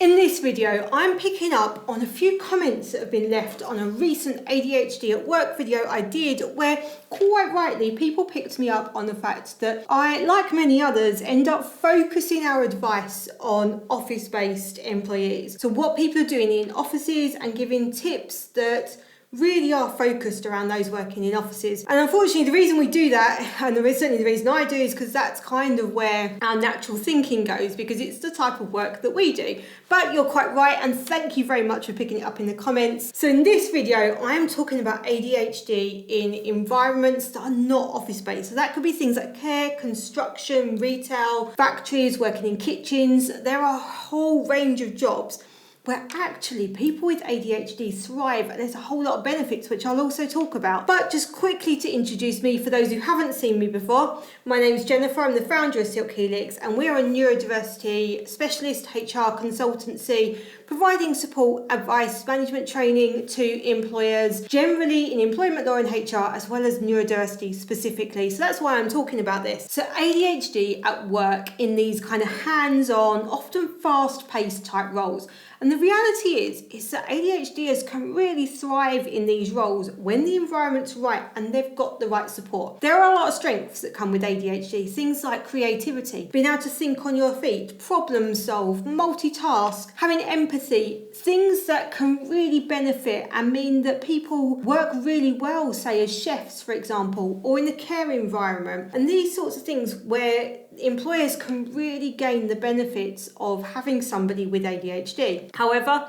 In this video, I'm picking up on a few comments that have been left on a recent ADHD at work video I did where, quite rightly, people picked me up on the fact that I, like many others, end up focusing our advice on office-based employees. So what people are doing in offices and giving tips that really are focused around those working in offices. And unfortunately, the reason we do that, and certainly the reason I do, is because that's kind of where our natural thinking goes, because it's the type of work that we do. But you're quite right, and thank you very much for picking it up in the comments. So in this video, I am talking about ADHD in environments that are not office-based. So that could be things like care, construction, retail, factories, working in kitchens. There are a whole range of jobs where actually people with ADHD thrive, and there's a whole lot of benefits which I'll also talk about. But just quickly to introduce me, for those who haven't seen me before, my name is Jenefer, I'm the founder of Silk Helix, and we're a neurodiversity specialist HR consultancy providing support, advice, management training to employers, generally in employment law and HR, as well as neurodiversity specifically. So that's why I'm talking about this. So ADHD at work in these kind of hands-on, often fast-paced type roles. And the reality is that ADHDers can really thrive in these roles when the environment's right and they've got the right support. There are a lot of strengths that come with ADHD, things like creativity, being able to think on your feet, problem solve, multitask, having empathy, things that can really benefit and mean that people work really well, say as chefs, for example, or in the care environment. And these sorts of things where employers can really gain the benefits of having somebody with ADHD. However,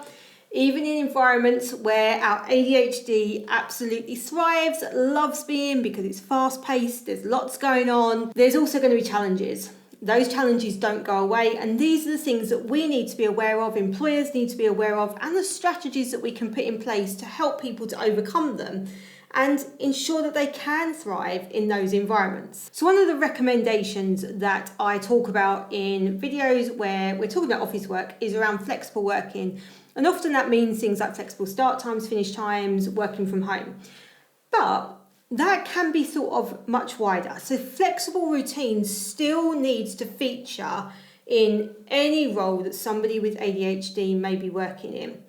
even in environments where our ADHD absolutely thrives, loves being because it's fast-paced, there's lots going on, there's also going to be challenges. Those challenges don't go away, and these are the things that we need to be aware of, employers need to be aware of, and the strategies that we can put in place to help people to overcome them and ensure that they can thrive in those environments. So one of the recommendations that I talk about in videos where we're talking about office work is around flexible working. And often that means things like flexible start times, finish times, working from home. But that can be thought of much wider. So flexible routines still needs to feature in any role that somebody with ADHD may be working in.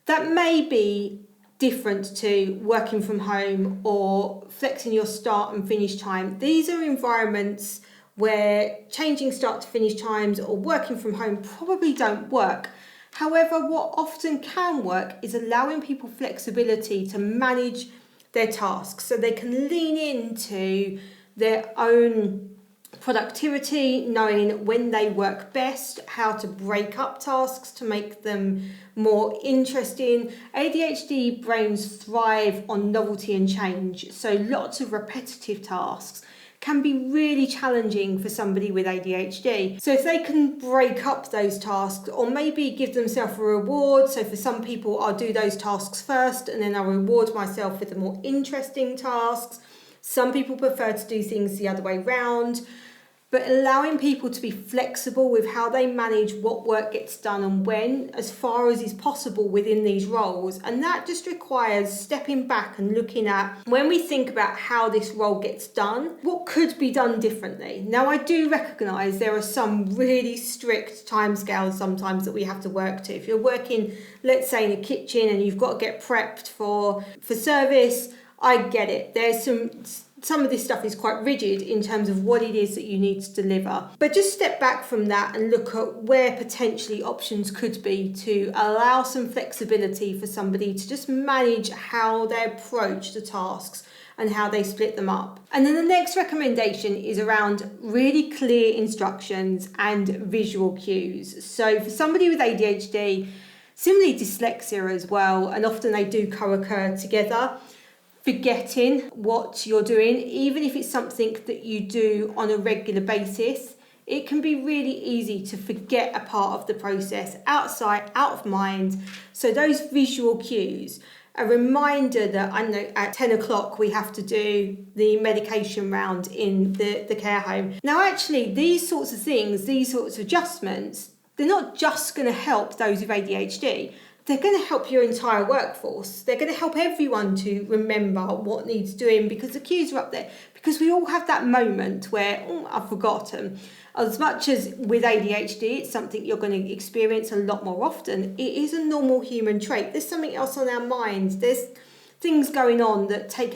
That may be different to working from home or flexing your start and finish time. These are environments where changing start to finish times or working from home probably don't work. However, what often can work is allowing people flexibility to manage their tasks so they can lean into their own productivity, knowing when they work best, how to break up tasks to make them more interesting. ADHD brains thrive on novelty and change, so lots of repetitive tasks can be really challenging for somebody with ADHD. So if they can break up those tasks or maybe give themselves a reward, so for some people I'll do those tasks first and then I'll reward myself with the more interesting tasks. Some people prefer to do things the other way round. But allowing people to be flexible with how they manage what work gets done and when, as far as is possible within these roles. And that just requires stepping back and looking at, when we think about how this role gets done, what could be done differently. Now, I do recognise there are some really strict timescales sometimes that we have to work to. If you're working, let's say, in a kitchen and you've got to get prepped for service, I get it. There's some of this stuff is quite rigid in terms of what it is that you need to deliver. But just step back from that and look at where potentially options could be to allow some flexibility for somebody to just manage how they approach the tasks and how they split them up. And then the next recommendation is around really clear instructions and visual cues. So for somebody with ADHD, similarly dyslexia as well, and often they do co-occur together, forgetting what you're doing, even if it's something that you do on a regular basis, it can be really easy to forget a part of the process, outside, out of mind. So those visual cues, a reminder that I know at 10 o'clock we have to do the medication round in the care home. Now actually these sorts of things, these sorts of adjustments, they're not just going to help those with ADHD. They're going to help your entire workforce. They're going to help everyone to remember what needs doing because the cues are up there. Because we all have that moment where, I've forgotten. as much as with ADHD, it's something you're going to experience a lot more often, it is a normal human trait. There's something else on our minds. There's things going on that take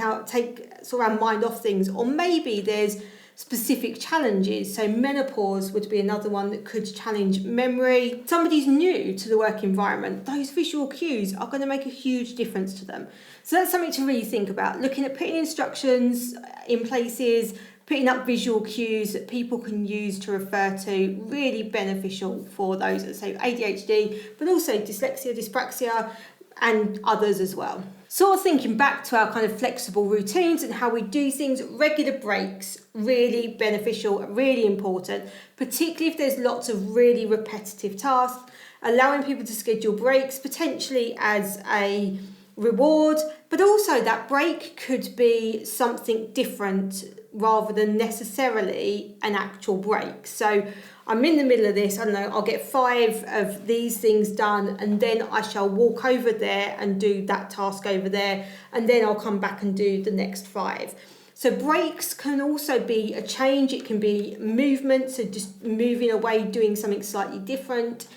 sort of our mind off things, or maybe there's specific challenges. So menopause would be another one that could challenge memory. Somebody's new to the work environment, those visual cues are going to make a huge difference to them. So that's something to really think about, looking at putting instructions in places, putting up visual cues that people can use to refer to, really beneficial for those that say ADHD, but also dyslexia, dyspraxia, and others as well. Sort of thinking back to our kind of flexible routines and how we do things, regular breaks, really beneficial, really important, particularly if there's lots of really repetitive tasks, allowing people to schedule breaks, potentially as a reward, but also that break could be something different rather than necessarily an actual break. So I'm in the middle of this, I don't know, I'll get 5 of these things done, and then I shall walk over there and do that task over there, and then I'll come back and do the next 5. So breaks can also be a change, it can be movement, so just moving away, doing something slightly different,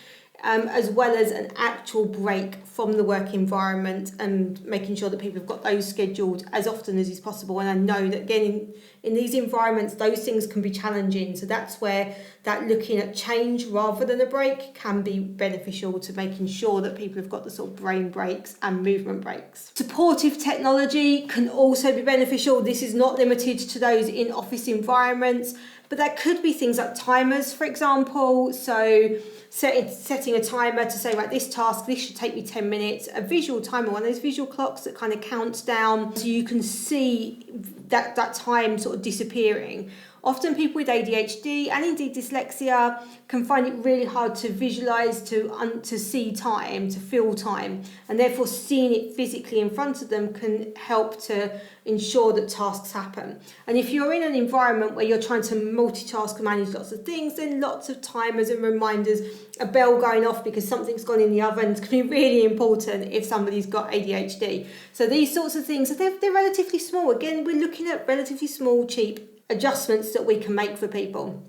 as well as an actual break from the work environment, and making sure that people have got those scheduled as often as is possible. And I know that again, in these environments, those things can be challenging. So that's where that looking at change rather than a break can be beneficial to making sure that people have got the sort of brain breaks and movement breaks. Supportive technology can also be beneficial. This is not limited to those in office environments, but that could be things like timers, for example. So setting a timer to say, right, this task, this should take me 10 minutes, a visual timer, one of those visual clocks that kind of counts down so you can see that time sort of disappearing. Often people with ADHD and indeed dyslexia can find it really hard to visualise, to see time, to feel time, and therefore seeing it physically in front of them can help to ensure that tasks happen. And if you're in an environment where you're trying to multitask and manage lots of things, then lots of timers and reminders, a bell going off because something's gone in the oven can be really important if somebody's got ADHD. So these sorts of things, they're relatively small. Again, we're looking at relatively small, cheap adjustments that we can make for people.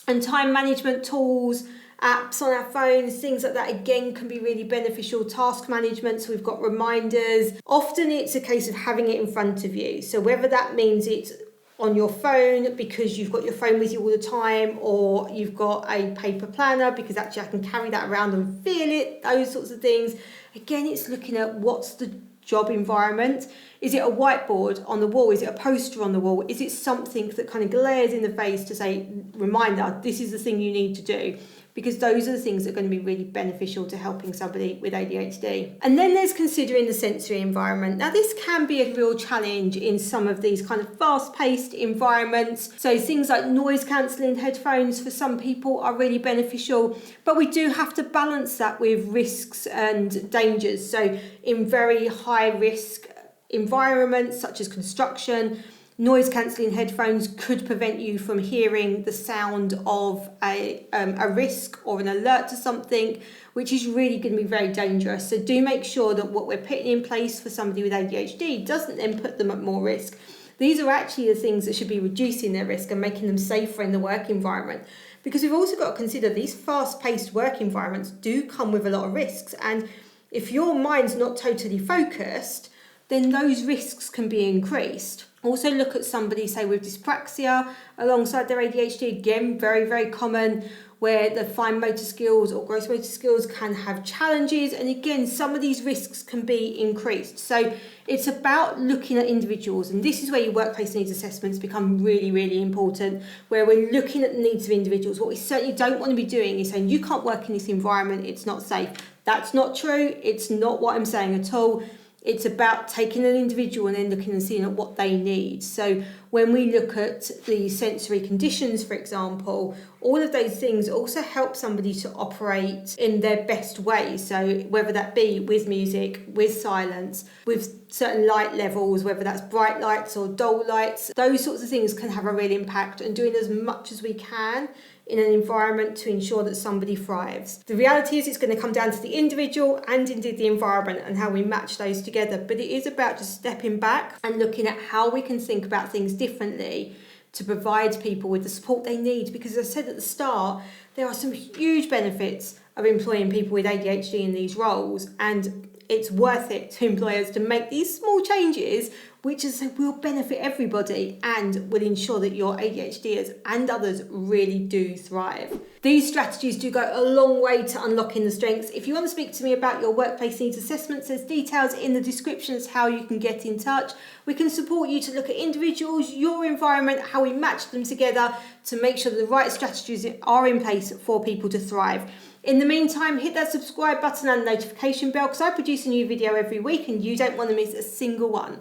And time management tools, apps on our phones, things like that, again, can be really beneficial. Task management, so we've got reminders. Often it's a case of having it in front of you. So whether that means it's on your phone because you've got your phone with you all the time, or you've got a paper planner because actually I can carry that around and feel it, those sorts of things. Again, it's looking at what's the job environment. Is it a whiteboard on the wall? Is it a poster on the wall? Is it something that kind of glares in the face to say, reminder, this is the thing you need to do? Because those are the things that are going to be really beneficial to helping somebody with ADHD. And then there's considering the sensory environment. Now this can be a real challenge in some of these kind of fast-paced environments. So things like noise cancelling headphones for some people are really beneficial, but we do have to balance that with risks and dangers. So in very high risk environments such as construction, noise cancelling headphones could prevent you from hearing the sound of a risk or an alert to something, which is really going to be very dangerous. So do make sure that what we're putting in place for somebody with ADHD doesn't then put them at more risk. These are actually the things that should be reducing their risk and making them safer in the work environment. Because we've also got to consider these fast-paced work environments do come with a lot of risks. And if your mind's not totally focused, then those risks can be increased. Also look at somebody, say, with dyspraxia alongside their ADHD, again, very, very common, where the fine motor skills or gross motor skills can have challenges. And again, some of these risks can be increased. So it's about looking at individuals. And this is where your workplace needs assessments become really, really important, where we're looking at the needs of individuals. What we certainly don't want to be doing is saying, you can't work in this environment, it's not safe. That's not true. It's not what I'm saying at all. It's about taking an individual and then looking and seeing at what they need. So when we look at the sensory conditions, for example, all of those things also help somebody to operate in their best way. So whether that be with music, with silence, with certain light levels, whether that's bright lights or dull lights, those sorts of things can have a real impact, and doing as much as we can in an environment to ensure that somebody thrives. The reality is it's going to come down to the individual and indeed the environment and how we match those together. But it is about just stepping back and looking at how we can think about things differently to provide people with the support they need, because as I said at the start, there are some huge benefits of employing people with ADHD in these roles, and it's worth it to employers to make these small changes, which will benefit everybody and will ensure that your ADHDers and others really do thrive. These strategies do go a long way to unlocking the strengths. If you want to speak to me about your workplace needs assessments, there's details in the description as how you can get in touch. We can support you to look at individuals, your environment, how we match them together to make sure that the right strategies are in place for people to thrive. In the meantime, hit that subscribe button and notification bell, because I produce a new video every week and you don't want to miss a single one.